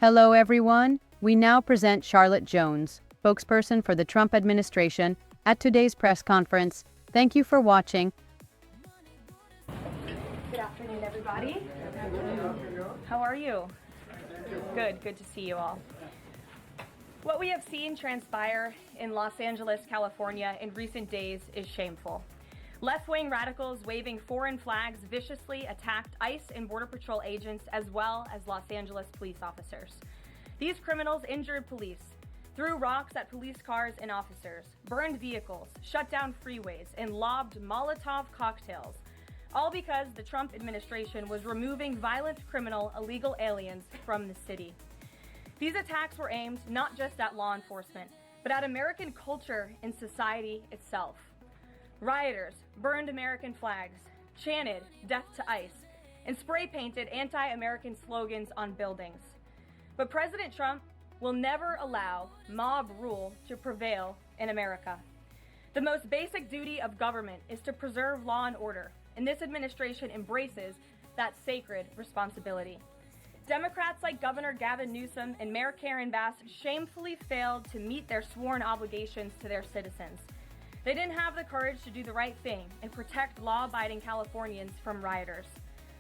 Hello, everyone. We now present Charlotte Jones, spokesperson for the Trump administration, at today's press conference. Thank you for watching. Good afternoon, everybody. How are you? Good to see you all. What we have seen transpire in Los Angeles, California in recent days is shameful. Left-wing radicals waving foreign flags viciously attacked ICE and Border Patrol agents as well as Los Angeles police officers. These criminals injured police, threw rocks at police cars and officers, burned vehicles, shut down freeways, and lobbed Molotov cocktails, all because the Trump administration was removing violent criminal illegal aliens from the city. These attacks were aimed not just at law enforcement, but at American culture and society itself. Rioters burned American flags, chanted "Death to ICE," and spray-painted anti-American slogans on buildings. But President Trump will never allow mob rule to prevail in America. The most basic duty of government is to preserve law and order, and this administration embraces that sacred responsibility. Democrats like Governor Gavin Newsom and Mayor Karen Bass shamefully failed to meet their sworn obligations to their citizens. They didn't have the courage to do the right thing and protect law-abiding Californians from rioters.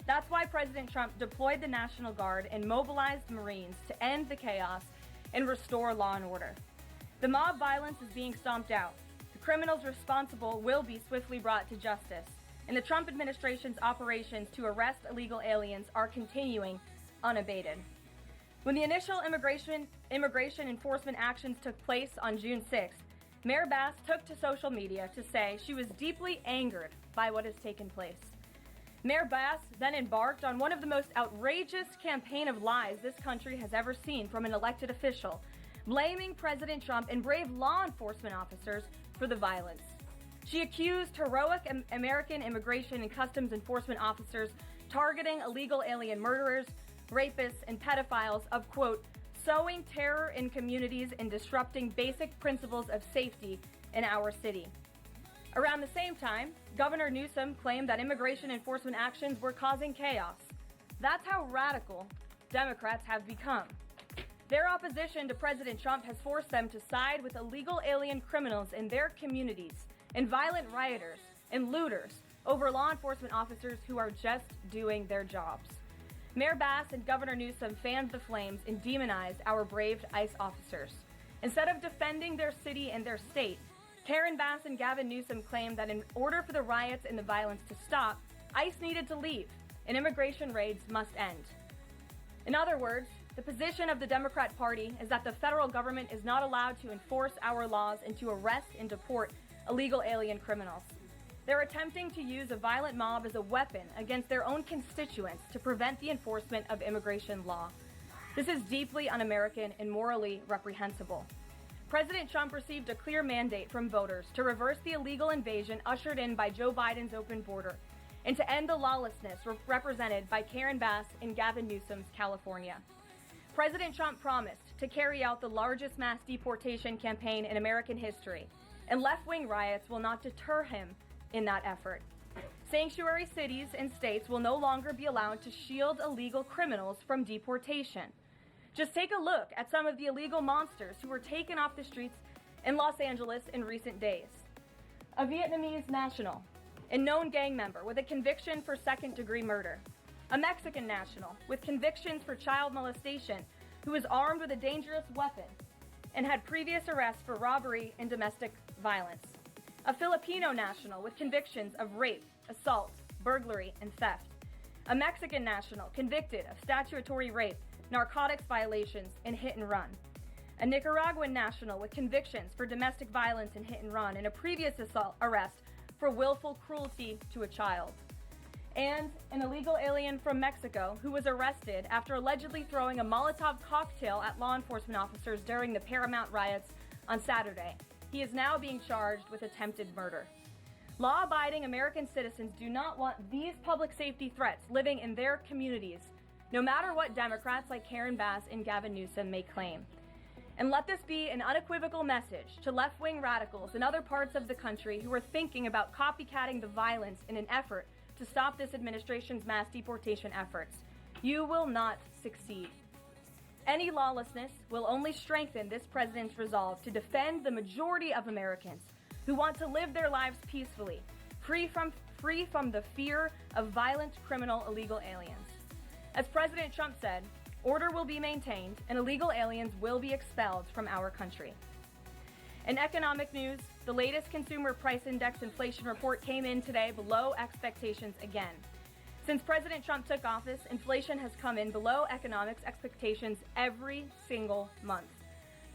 That's why President Trump deployed the National Guard and mobilized Marines to end the chaos and restore law and order. The mob violence is being stomped out. The criminals responsible will be swiftly brought to justice, and the Trump administration's operations to arrest illegal aliens are continuing unabated. When the initial immigration enforcement actions took place on June 6th, Mayor Bass took to social media to say she was deeply angered by what has taken place. Mayor Bass then embarked on one of the most outrageous campaign of lies this country has ever seen from an elected official, blaming President Trump and brave law enforcement officers for the violence. She accused heroic American immigration and customs enforcement officers targeting illegal alien murderers, rapists, and pedophiles of, quote, sowing terror in communities and disrupting basic principles of safety in our city. Around the same time, Governor Newsom claimed that immigration enforcement actions were causing chaos. That's how radical Democrats have become. Their opposition to President Trump has forced them to side with illegal alien criminals in their communities and violent rioters and looters over law enforcement officers who are just doing their jobs. Mayor Bass and Governor Newsom fanned the flames and demonized our brave ICE officers. Instead of defending their city and their state, Karen Bass and Gavin Newsom claimed that in order for the riots and the violence to stop, ICE needed to leave, and immigration raids must end. In other words, the position of the Democrat Party is that the federal government is not allowed to enforce our laws and to arrest and deport illegal alien criminals. They're attempting to use a violent mob as a weapon against their own constituents to prevent the enforcement of immigration law. This is deeply un-American and morally reprehensible. President Trump received a clear mandate from voters to reverse the illegal invasion ushered in by Joe Biden's open border and to end the lawlessness represented by Karen Bass and Gavin Newsom's California. President Trump promised to carry out the largest mass deportation campaign in American history, and left-wing riots will not deter him in that effort. Sanctuary cities and states will no longer be allowed to shield illegal criminals from deportation. Just take a look at some of the illegal monsters who were taken off the streets in Los Angeles in recent days. A Vietnamese national, a known gang member with a conviction for second-degree murder. A Mexican national with convictions for child molestation who was armed with a dangerous weapon and had previous arrests for robbery and domestic violence. A Filipino national with convictions of rape, assault, burglary, and theft. A Mexican national convicted of statutory rape, narcotics violations, and hit and run. A Nicaraguan national with convictions for domestic violence and hit and run, and a previous arrest for willful cruelty to a child. And an illegal alien from Mexico who was arrested after allegedly throwing a Molotov cocktail at law enforcement officers during the Paramount riots on Saturday. He is now being charged with attempted murder. Law-abiding American citizens do not want these public safety threats living in their communities, no matter what Democrats like Karen Bass and Gavin Newsom may claim. And let this be an unequivocal message to left-wing radicals in other parts of the country who are thinking about copycatting the violence in an effort to stop this administration's mass deportation efforts. You will not succeed. Any lawlessness will only strengthen this president's resolve to defend the majority of Americans who want to live their lives peacefully, free from the fear of violent, criminal, illegal aliens. As President Trump said, order will be maintained and illegal aliens will be expelled from our country. In economic news, the latest Consumer Price Index inflation report came in today below expectations again. Since President Trump took office, inflation has come in below economics expectations every single month.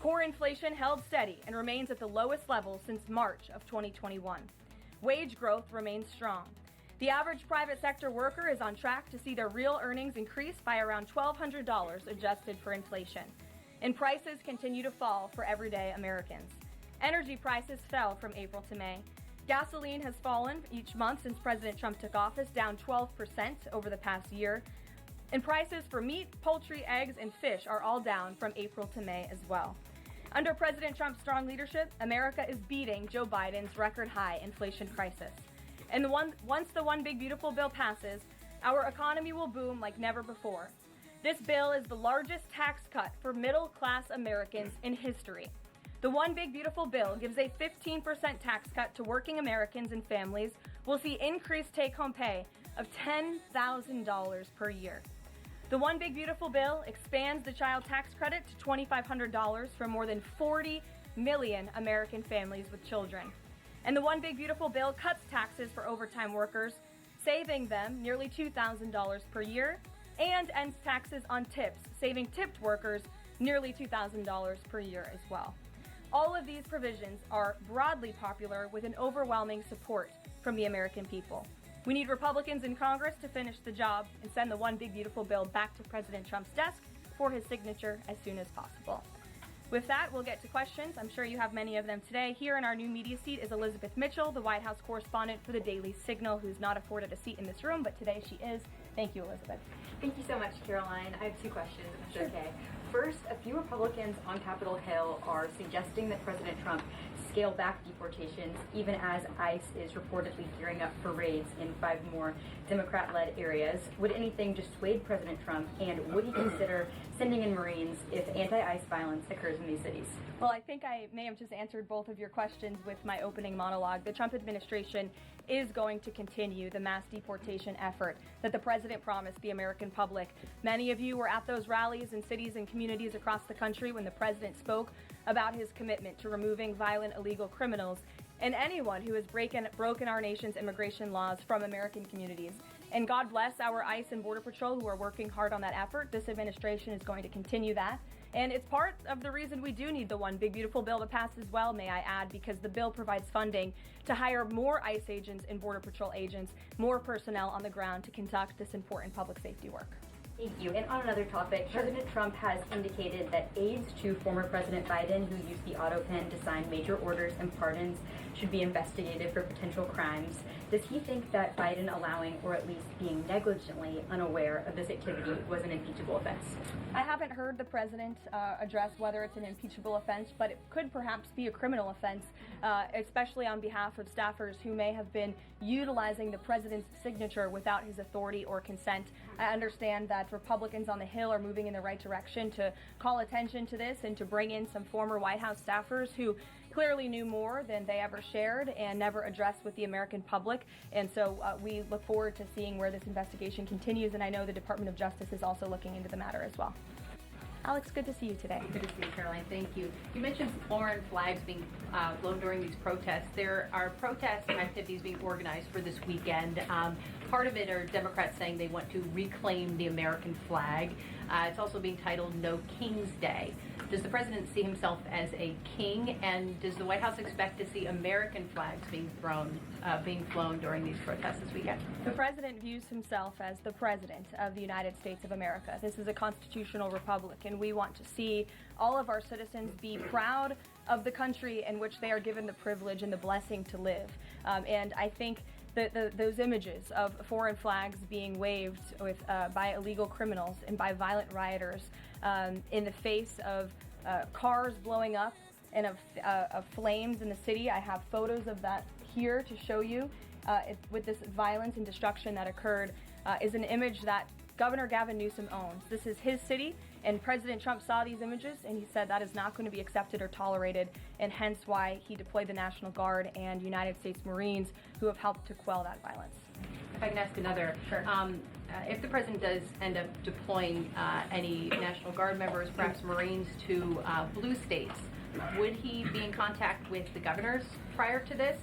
Core inflation held steady and remains at the lowest level since March of 2021. Wage growth remains strong. The average private sector worker is on track to see their real earnings increase by around $1,200 adjusted for inflation. And prices continue to fall for everyday Americans. Energy prices fell from April to May. Gasoline has fallen each month since President Trump took office, down 12% over the past year. And prices for meat, poultry, eggs, and fish are all down from April to May as well. Under President Trump's strong leadership, America is beating Joe Biden's record-high inflation crisis. And once the One Big Beautiful Bill passes, our economy will boom like never before. This bill is the largest tax cut for middle-class Americans in history. The One Big Beautiful Bill gives a 15% tax cut to working Americans and families will see increased take-home pay of $10,000 per year. The One Big Beautiful Bill expands the child tax credit to $2,500 for more than 40 million American families with children. And the One Big Beautiful Bill cuts taxes for overtime workers, saving them nearly $2,000 per year, and ends taxes on tips, saving tipped workers nearly $2,000 per year as well. All of these provisions are broadly popular with an overwhelming support from the American people. We need Republicans in Congress to finish the job and send the One Big Beautiful Bill back to President Trump's desk for his signature as soon as possible. With that, we'll get to questions. I'm sure you have many of them today. Here in our new media seat is Elizabeth Mitchell, the White House correspondent for the Daily Signal, who's not afforded a seat in this room, but today she is. Thank you, Elizabeth. Thank you so much, Caroline. I have two questions, if that's okay. First, a few Republicans on Capitol Hill are suggesting that President Trump scale back deportations, even as ICE is reportedly gearing up for raids in 5 more Democrat-led areas. Would anything dissuade President Trump, and would he consider sending in Marines if anti-ICE violence occurs in these cities? Well, I think I may have just answered both of your questions with my opening monologue. The Trump administration is going to continue the mass deportation effort that the president promised the American public. Many of you were at those rallies in cities and communities across the country when the president spoke about his commitment to removing violent illegal criminals and anyone who has broken our nation's immigration laws from American communities. And God bless our ICE and Border Patrol who are working hard on that effort. This administration is going to continue that. And it's part of the reason we do need the One Big Beautiful Bill to pass as well, may I add, because the bill provides funding to hire more ICE agents and Border Patrol agents, more personnel on the ground to conduct this important public safety work. Thank you. And on another topic, President Trump has indicated that aides to former President Biden who used the auto pen to sign major orders and pardons should be investigated for potential crimes. Does he think that Biden allowing, or at least being negligently unaware of this activity, was an impeachable offense? I haven't heard the president address whether it's an impeachable offense, but it could perhaps be a criminal offense, especially on behalf of staffers who may have been utilizing the president's signature without his authority or consent. I understand that Republicans on the Hill are moving in the right direction to call attention to this and to bring in some former White House staffers who clearly knew more than they ever shared and never addressed with the American public. And so we look forward to seeing where this investigation continues. And I know the Department of Justice is also looking into the matter as well. Alex, good to see you today. Good to see you, Caroline. Thank you. You mentioned foreign flags being blown during these protests. There are protest activities being organized for this weekend. Part of it are Democrats saying they want to reclaim the American flag. It's also being titled No King's Day. Does the president see himself as a king, and does the White House expect to see American flags being flown during these protests this weekend? The president views himself as the president of the United States of America. This is a constitutional republic, and we want to see all of our citizens be proud of the country in which they are given the privilege and the blessing to live. And I think those images of foreign flags being waved by illegal criminals and by violent rioters in the face of cars blowing up and of flames in the city. I have photos of that here to show you with this violence and destruction that occurred is an image that Governor Gavin Newsom owns. This is his city. And President Trump saw these images and he said that is not going to be accepted or tolerated, and hence why he deployed the National Guard and United States Marines who have helped to quell that violence. If I can ask another, Sure. If the president does end up deploying any National Guard members, perhaps Marines, to blue states, would he be in contact with the governors prior to this?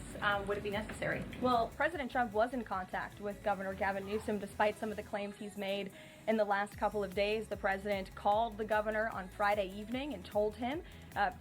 Would it be necessary? Well, President Trump was in contact with Governor Gavin Newsom despite some of the claims he's made in the last couple of days. The president called the governor on Friday evening and told him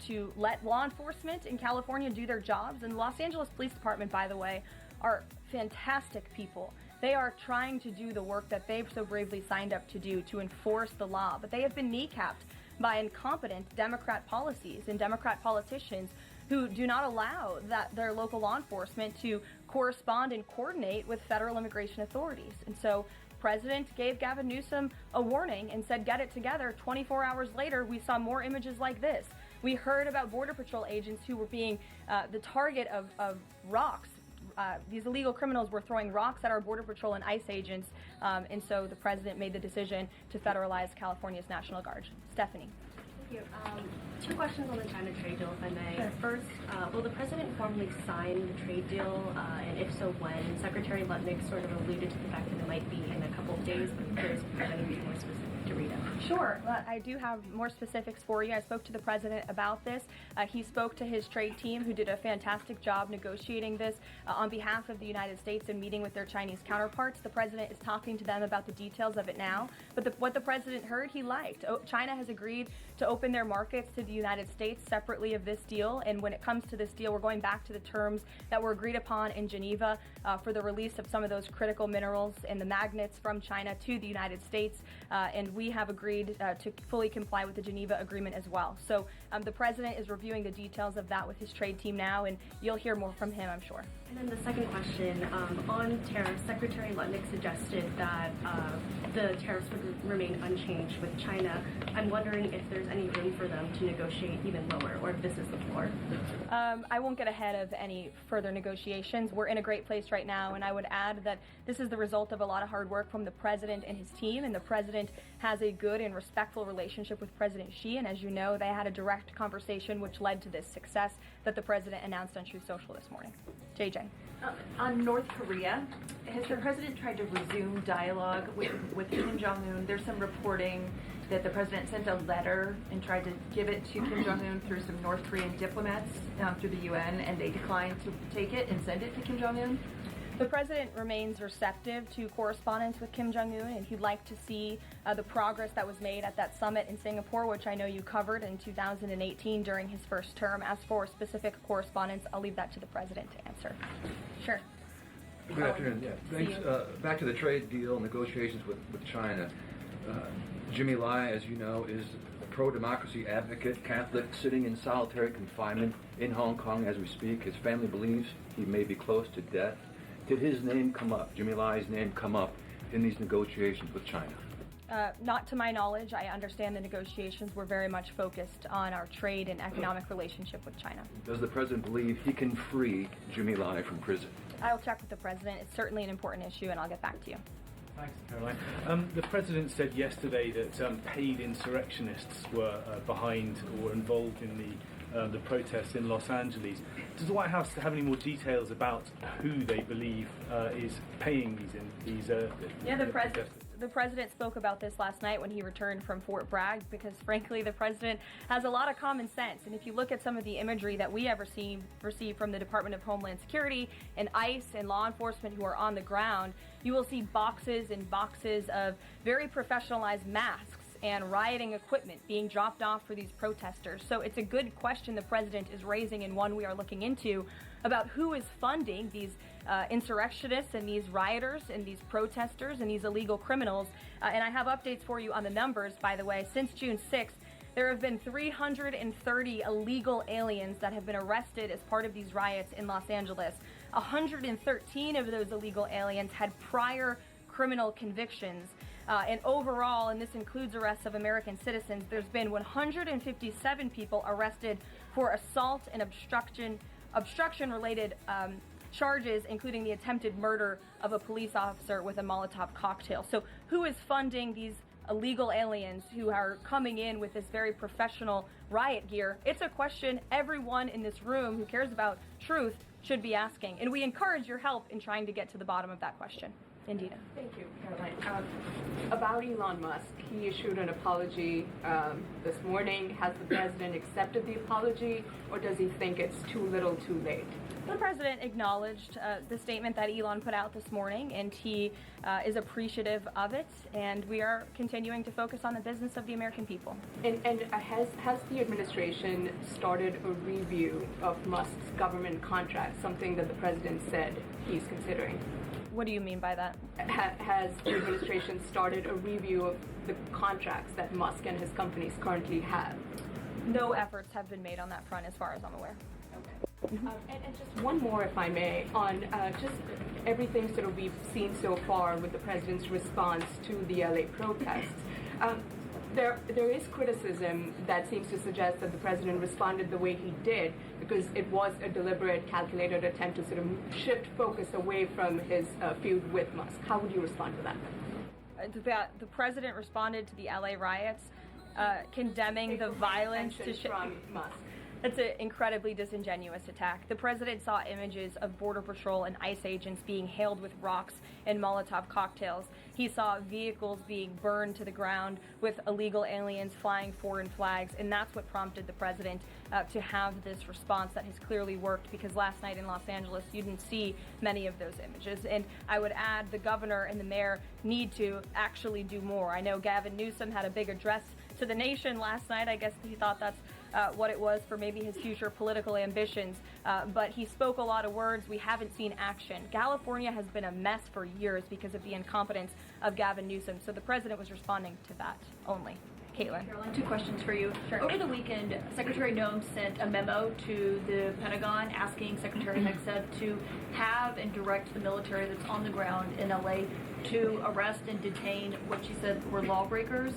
to let law enforcement in California do their jobs. And the Los Angeles Police Department, by the way, are fantastic people. They are trying to do the work that they've so bravely signed up to do, to enforce the law, but they have been kneecapped by incompetent Democrat policies and Democrat politicians who do not allow their local law enforcement to correspond and coordinate with federal immigration authorities. And so the president gave Gavin Newsom a warning and said, get it together. 24 hours later, we saw more images like this. We heard about Border Patrol agents who were being the target of rocks. These illegal criminals were throwing rocks at our Border Patrol and ICE agents, and so the president made the decision to federalize California's National Guard. Stephanie. Thank you. Two questions on the China trade deal, if I may. Sure. First, will the president formally sign the trade deal, and if so, when? Secretary Lutnick sort of alluded to the fact that it might be in a couple of days, but there's going to be more specific to read out. Sure. I do have more specifics for you. I spoke to the president about this. He spoke to his trade team, who did a fantastic job negotiating this on behalf of the United States and meeting with their Chinese counterparts. The president is talking to them about the details of it now. But what the president heard, he liked. China has agreed to open their markets to the United States separately of this deal. And when it comes to this deal, we're going back to the terms that were agreed upon in Geneva for the release of some of those critical minerals and the magnets from China to the United States. And we have agreed to fully comply with the Geneva Agreement as well. So the president is reviewing the details of that with his trade team now, and you'll hear more from him, I'm sure. And then the second question, on tariffs, Secretary Lutnick suggested that the tariffs would remain unchanged with China. I'm wondering if there's any room for them to negotiate even lower, or if this is the floor. I won't get ahead of any further negotiations. We're in a great place right now, and I would add that this is the result of a lot of hard work from the president and his team, and the president has a good and respectful relationship with President Xi, and as you know, they had a direct conversation which led to this success that the president announced on Truth Social this morning. JJ. On North Korea, has the president tried to resume dialogue with Kim Jong-un? There's some reporting that the president sent a letter and tried to give it to Kim Jong-un through some North Korean diplomats through the UN, and they declined to take it and send it to Kim Jong-un. The president remains receptive to correspondence with Kim Jong-un, and he'd like to see the progress that was made at that summit in Singapore, which I know you covered in 2018 during his first term. As for specific correspondence, I'll leave that to the president to answer. Sure. Good afternoon. Yeah, thanks. Back to the trade deal negotiations with China. Jimmy Lai, as you know, is a pro-democracy advocate, Catholic, sitting in solitary confinement in Hong Kong as we speak. His family believes he may be close to death. Did his name come up, Jimmy Lai's name come up in these negotiations with China? Not to my knowledge. I understand the negotiations were very much focused on our trade and economic relationship with China. Does the president believe he can free Jimmy Lai from prison? I'll check with the president. It's certainly an important issue, and I'll get back to you. Thanks, Caroline. The president said yesterday that paid insurrectionists were behind or were involved in the protests in Los Angeles. Does the White House have any more details about who they believe is paying these The president spoke about this last night when he returned from Fort Bragg, because frankly the president has a lot of common sense, and if you look at some of the imagery that we have received from the Department of Homeland Security and ICE and law enforcement who are on the ground, you will see boxes and boxes of very professionalized masks and rioting equipment being dropped off for these protesters. So it's a good question the president is raising, and one we are looking into, about who is funding these insurrectionists and these rioters and these protesters and these illegal criminals. And I have updates for you on the numbers, by the way. Since June 6th, there have been 330 illegal aliens that have been arrested as part of these riots in Los Angeles. 113 of those illegal aliens had prior criminal convictions. And overall, and this includes arrests of American citizens, there's been 157 people arrested for assault and obstruction-related charges, including the attempted murder of a police officer with a Molotov cocktail. So who is funding these illegal aliens who are coming in with this very professional riot gear, it's a question everyone in this room who cares about truth should be asking. And we encourage your help in trying to get to the bottom of that question. Indita. Thank you, Caroline. About Elon Musk, he issued an apology this morning. Has the president accepted the apology, or does he think it's too little too late? The president acknowledged the statement that Elon put out this morning, and he is appreciative of it, and we are continuing to focus on the business of the American people. And has the administration started a review of Musk's government contracts, something that the president said he's considering? What do you mean by that? Has the administration started a review of the contracts that Musk and his companies currently have? No efforts have been made on that front as far as I'm aware. Okay. And just one more, if I may, on just everything sort of we've seen so far with the president's response to the LA protests. There is criticism that seems to suggest that the president responded the way he did because it was a deliberate, calculated attempt to sort of shift focus away from his feud with Musk. How would you respond to that? The president responded to the LA riots, condemning the violence from Musk. It's an incredibly disingenuous attack. The president saw images of Border Patrol and ICE agents being hailed with rocks and Molotov cocktails. He saw vehicles being burned to the ground with illegal aliens flying foreign flags, and that's what prompted the president to have this response that has clearly worked, because last night in Los Angeles you didn't see many of those images. And I would add the governor and the mayor need to actually do more. I know Gavin Newsom had a big address to the nation last night. I guess he thought that's what it was for maybe his future political ambitions, but he spoke a lot of words. We haven't seen action. California has been a mess for years because of the incompetence of Gavin Newsom, so the president was responding to that only. Caitlin. Caroline, 2 questions for you. Sure. Over the weekend, Secretary Noem sent a memo to the Pentagon asking Secretary Hegseth to have and direct the military that's on the ground in LA to arrest and detain what she said were lawbreakers.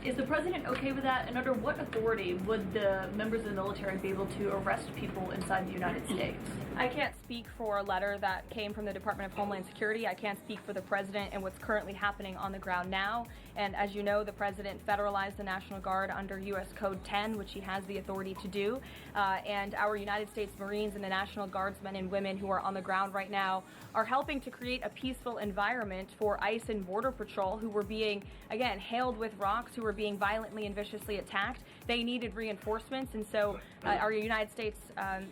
Is the president okay with that? And under what authority would the members of the military be able to arrest people inside the United States? I can't speak for a letter that came from the Department of Homeland Security. I can't speak for the president and what's currently happening on the ground now. And as you know, the president federalized the National Guard under U.S. Code 10, which he has the authority to do. And our United States Marines and the National Guardsmen and women who are on the ground right now are helping to create a peaceful environment for ICE and Border Patrol, who were being, again, hailed with rocks, who were being violently and viciously attacked. They needed reinforcements, and so our United States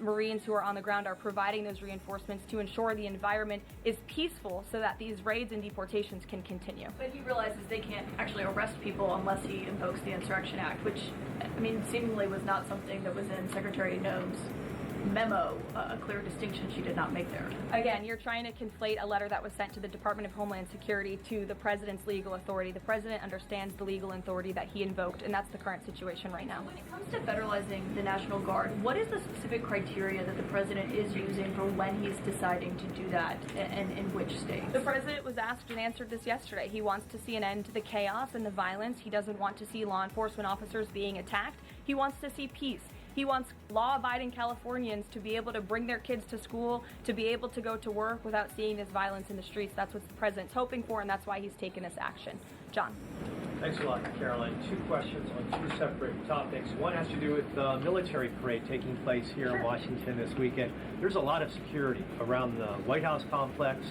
Marines who are on the ground are providing those reinforcements to ensure the environment is peaceful so that these raids and deportations can continue. But he realizes they can't actually arrest people unless he invokes the Insurrection Act, which, I mean, seemingly was not something that was in Secretary Noem's memo, a clear distinction she did not make there. Again, you're trying to conflate a letter that was sent to the Department of Homeland Security to the president's legal authority. The president understands the legal authority that he invoked, and that's the current situation right now. When it comes to federalizing the National Guard, what is the specific criteria that the president is using for when he's deciding to do that, and in which states? The president was asked and answered this yesterday. He wants to see an end to the chaos and the violence. He doesn't want to see law enforcement officers being attacked. He wants to see peace. He wants law-abiding Californians to be able to bring their kids to school, to be able to go to work without seeing this violence in the streets. That's what the president's hoping for, and that's why he's taken this action. John. Thanks a lot, Caroline. 2 questions on 2 separate topics. One has to do with the military parade taking place here in Washington this weekend. There's a lot of security around the White House complex,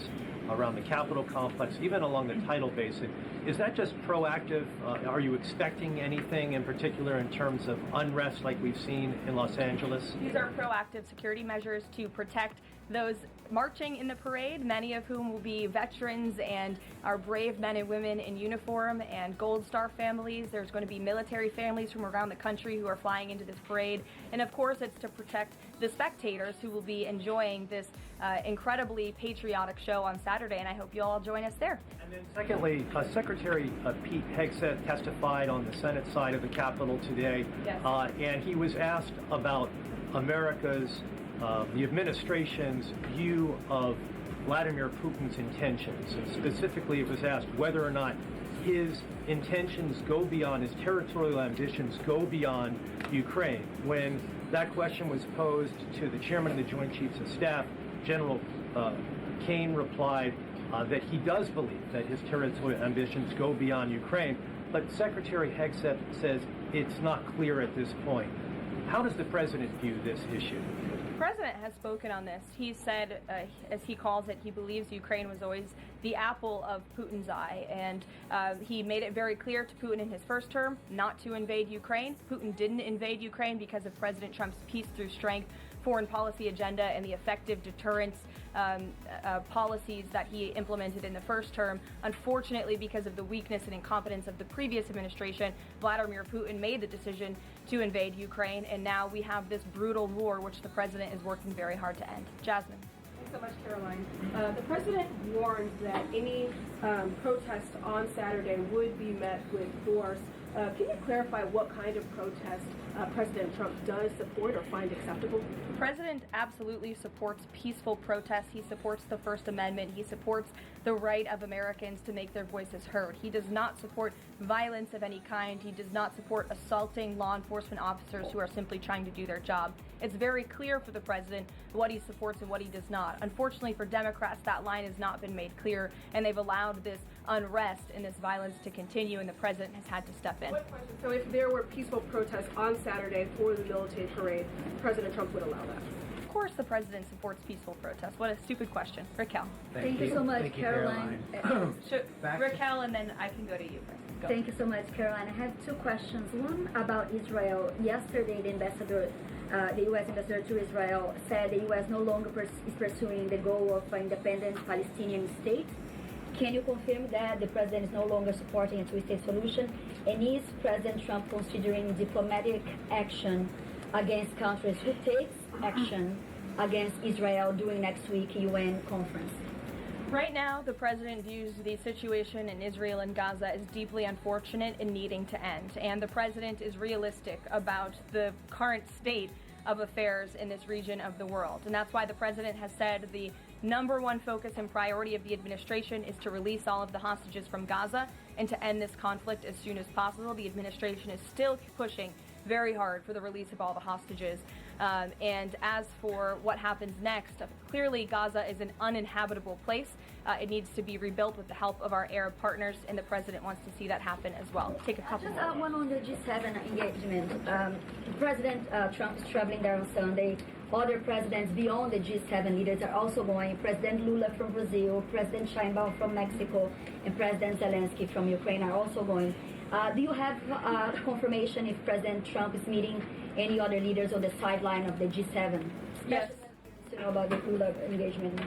around the Capitol complex, even along the tidal basin. Is that just proactive? Are you expecting anything in particular in terms of unrest like we've seen in Los Angeles? These are proactive security measures to protect those marching in the parade, many of whom will be veterans and our brave men and women in uniform and Gold Star families. There's going to be military families from around the country who are flying into this parade. And of course, it's to protect the spectators who will be enjoying this incredibly patriotic show on Saturday, and I hope you all join us there. And then secondly, Secretary Pete Hegseth testified on the Senate side of the Capitol today, Yes. And he was asked about America's, the administration's view of Vladimir Putin's intentions. And specifically, it was asked whether or not his intentions go beyond, his territorial ambitions go beyond Ukraine. When that question was posed to the chairman of the Joint Chiefs of Staff, General Kane replied that he does believe that his territorial ambitions go beyond Ukraine, but Secretary Hegseth says it's not clear at this point. How does the president view this issue? The president has spoken on this. He said, as he calls it, he believes Ukraine was always the apple of Putin's eye, and he made it very clear to Putin in his first term not to invade Ukraine. Putin didn't invade Ukraine because of President Trump's peace through strength foreign policy agenda and the effective deterrence policies that he implemented in the first term. Unfortunately, because of the weakness and incompetence of the previous administration, Vladimir Putin made the decision to invade Ukraine, and now we have this brutal war which the president is working very hard to end. Jasmine. Thanks so much, Caroline. The president warned that any protest on Saturday would be met with force. Can you clarify what kind of protest President Trump does support or find acceptable? The president absolutely supports peaceful protests. He supports the First Amendment. He supports the right of Americans to make their voices heard. He does not support violence of any kind. He does not support assaulting law enforcement officers who are simply trying to do their job. It's very clear for the president what he supports and what he does not. Unfortunately for Democrats, that line has not been made clear, and they've allowed this unrest and this violence to continue, and the president has had to step in. So if there were peaceful protests on Saturday for the military parade, President Trump would allow that? Of course the president supports peaceful protests. What a stupid question. Raquel. Thank you so much, Caroline. Raquel, and then I can go to you first. Go. Thank you so much, Caroline. I have two questions. One about Israel. Yesterday, the U.S. ambassador to Israel said the U.S. no longer is pursuing the goal of an independent Palestinian state. Can you confirm that the president is no longer supporting a two-state solution? And is President Trump considering diplomatic action against countries who takes action against Israel during next week's UN conference? Right now, the president views the situation in Israel and Gaza as deeply unfortunate and needing to end. And the president is realistic about the current state of affairs in this region of the world. And that's why the president has said the number one focus and priority of the administration is to release all of the hostages from Gaza and to end this conflict as soon as possible. The administration is still pushing very hard for the release of all the hostages. And as for what happens next, clearly Gaza is an uninhabitable place. It needs to be rebuilt with the help of our Arab partners, and the president wants to see that happen as well. Take a couple Just one on the G7 engagement. President Trump is traveling there on Sunday. Other presidents beyond the G7 leaders are also going. President Lula from Brazil, President Sheinbaum from Mexico, and President Zelensky from Ukraine are also going. Do you have confirmation if President Trump is meeting any other leaders on the sideline of the G7? Yes. To know about the Lula engagement.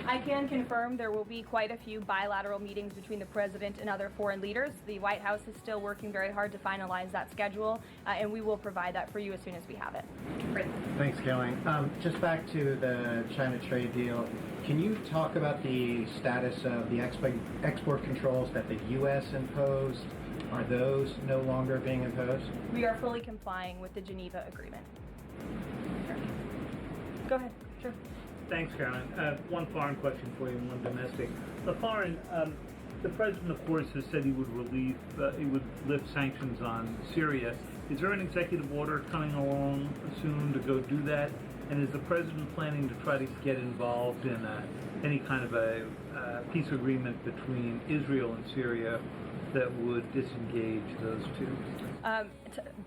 I can confirm there will be quite a few bilateral meetings between the president and other foreign leaders. The White House is still working very hard to finalize that schedule, and we will provide that for you as soon as we have it. Great. Thanks, Caroline. Just back to the China trade deal, can you talk about the status of the export controls that the U.S. imposed? Are those no longer being imposed? We are fully complying with the Geneva Agreement. Sure. Go ahead. Sure. Thanks, Caroline. One foreign question for you and one domestic. The foreign, the president, of course, has said he would lift sanctions on Syria. Is there an executive order coming along soon to go do that? And is the president planning to try to get involved in any kind of a peace agreement between Israel and Syria that would disengage those two?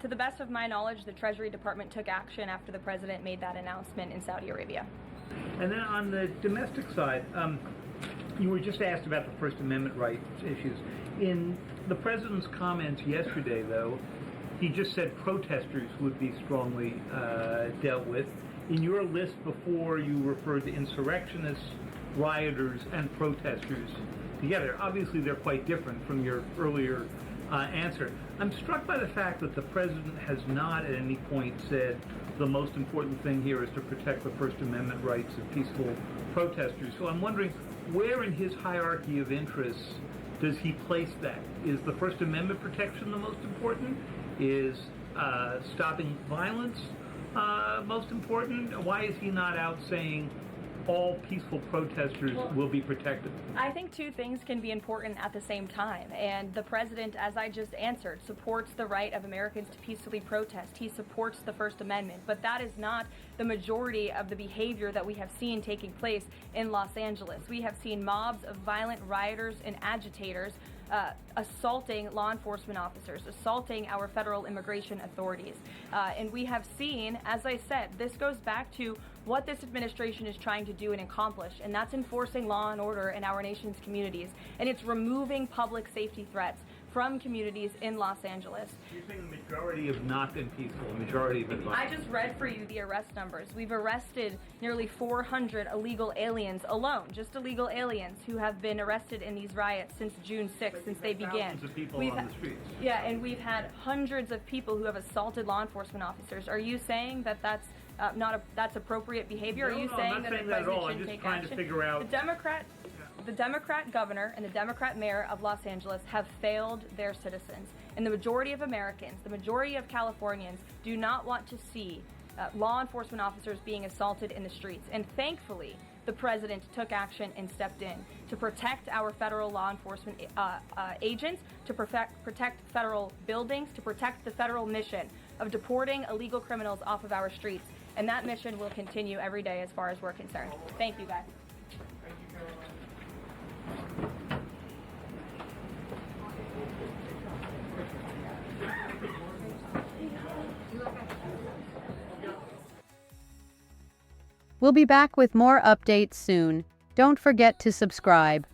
To the best of my knowledge, the Treasury Department took action after the president made that announcement in Saudi Arabia. And then on the domestic side, you were just asked about the First Amendment rights issues. In the president's comments yesterday, though, he just said protesters would be strongly dealt with. In your list before, you referred to insurrectionists, rioters, and protesters together. Obviously, they're quite different from your earlier answer. I'm struck by the fact that the president has not at any point said the most important thing here is to protect the First Amendment rights of peaceful protesters. So I'm wondering, where in his hierarchy of interests does he place that? Is the First Amendment protection the most important? Is stopping violence most important? Why is he not out saying all peaceful protesters will be protected? I think two things can be important at the same time, and the president, as I just answered, supports the right of Americans to peacefully protest. He supports the First Amendment, but that is not the majority of the behavior that we have seen taking place in Los Angeles. We have seen mobs of violent rioters and agitators assaulting law enforcement officers, assaulting our federal immigration authorities. And we have seen, as I said, this goes back to what this administration is trying to do and accomplish, and that's enforcing law and order in our nation's communities. And it's removing public safety threats from communities in Los Angeles. You're saying the majority have not been peaceful, the majority have been violent. I just read for you the arrest numbers. We've arrested nearly 400 illegal aliens alone, just illegal aliens who have been arrested in these riots since June 6th, since they began. Thousands of people on the streets. Yeah, and we've had hundreds of people who have assaulted law enforcement officers. Are you saying that that's that's appropriate behavior? No, Are you no, saying I'm not that saying the that at all. president I'm should just take trying to action? figure out. The Democrat governor and the Democrat mayor of Los Angeles have failed their citizens. And the majority of Americans, the majority of Californians, do not want to see law enforcement officers being assaulted in the streets. And thankfully, the president took action and stepped in to protect our federal law enforcement agents, to protect federal buildings, to protect the federal mission of deporting illegal criminals off of our streets. And that mission will continue every day as far as we're concerned. Thank you, guys. We'll be back with more updates soon. Don't forget to subscribe.